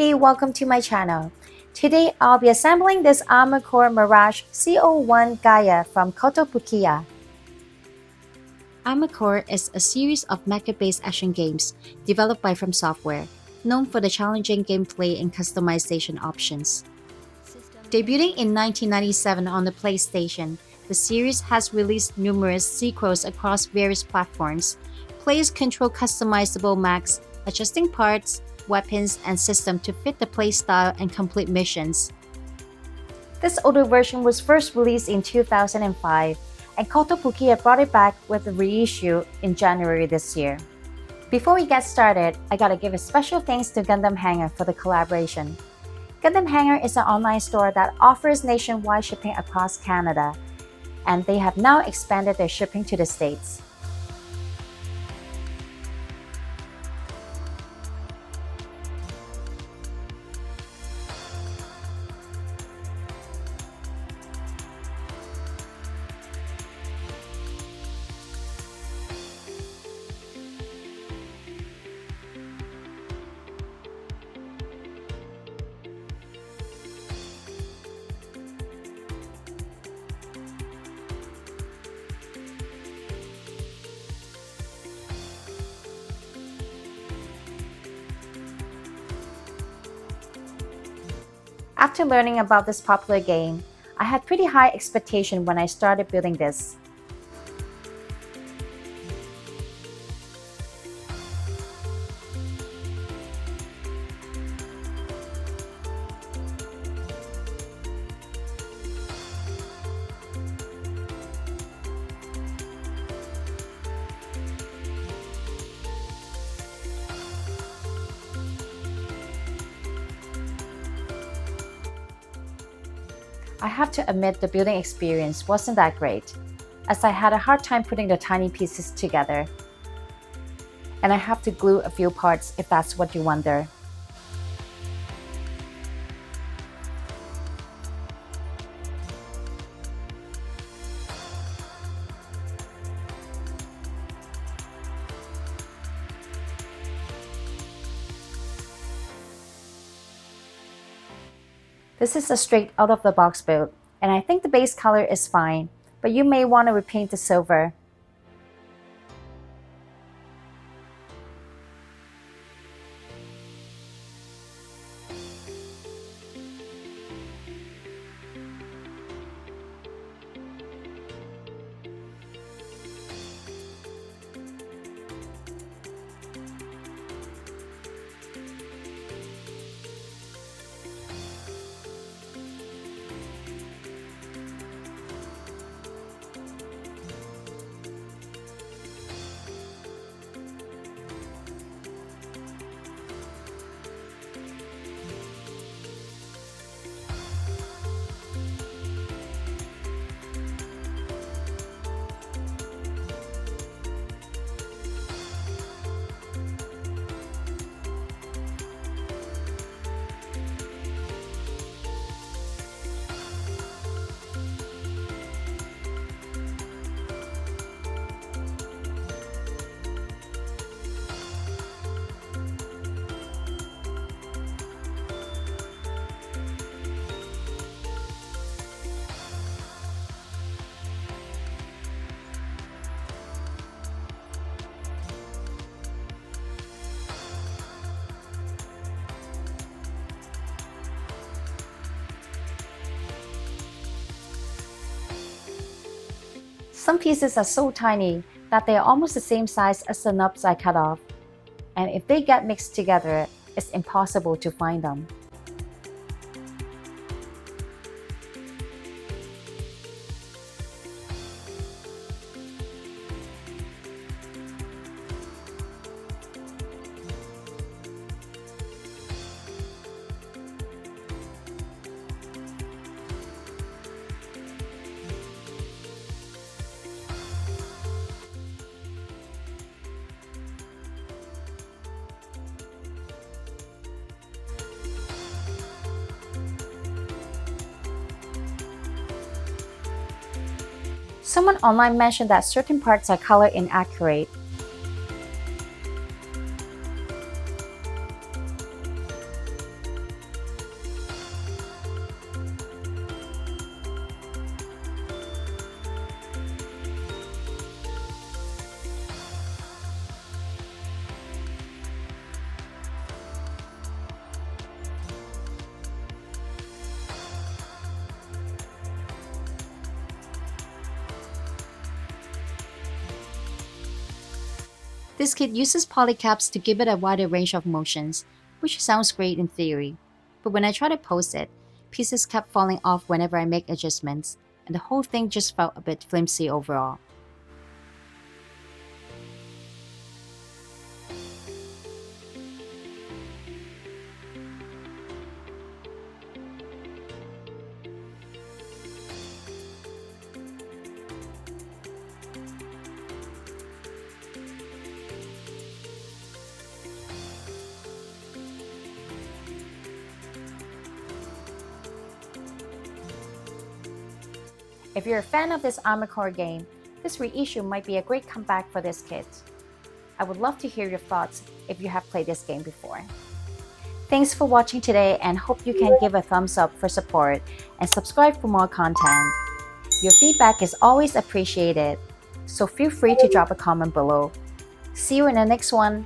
Hey, welcome to my channel. Today I'll be assembling this Armor Core Mirage C01 GAEA from Kotobukiya. Armor Core is a series of mecha-based action games developed by From Software, known for the challenging gameplay and customization options. Debuting in 1997 on the PlayStation, the series has released numerous sequels across various platforms. Players control customizable mechs, adjusting parts, weapons, and system to fit the playstyle and complete missions. This older version was first released in 2005, and Kotobukiya brought it back with a reissue in January this year. Before we get started, I gotta give a special thanks to Gundam Hangar for the collaboration. Gundam Hangar is an online store that offers nationwide shipping across Canada, and they have now expanded their shipping to the States. After learning about this popular game, I had pretty high expectations when I started building this. I have to admit the building experience wasn't that great, as I had a hard time putting the tiny pieces together. And I have to glue a few parts if that's what you wonder. This is a straight out-of-the-box build, and I think the base color is fine, but you may want to repaint the silver. Some pieces are so tiny that they are almost the same size as the nubs I cut off, and if they get mixed together, it's impossible to find them. Someone online mentioned that certain parts are color inaccurate. This kit uses polycaps to give it a wider range of motions, which sounds great in theory. But when I tried to pose it, pieces kept falling off whenever I make adjustments, and the whole thing just felt a bit flimsy overall. If you're a fan of this Armored Core game, this reissue might be a great comeback for this kit. I would love to hear your thoughts if you have played this game before. Thanks for watching today and hope you can give a thumbs up for support and subscribe for more content. Your feedback is always appreciated, so feel free to drop a comment below. See you in the next one.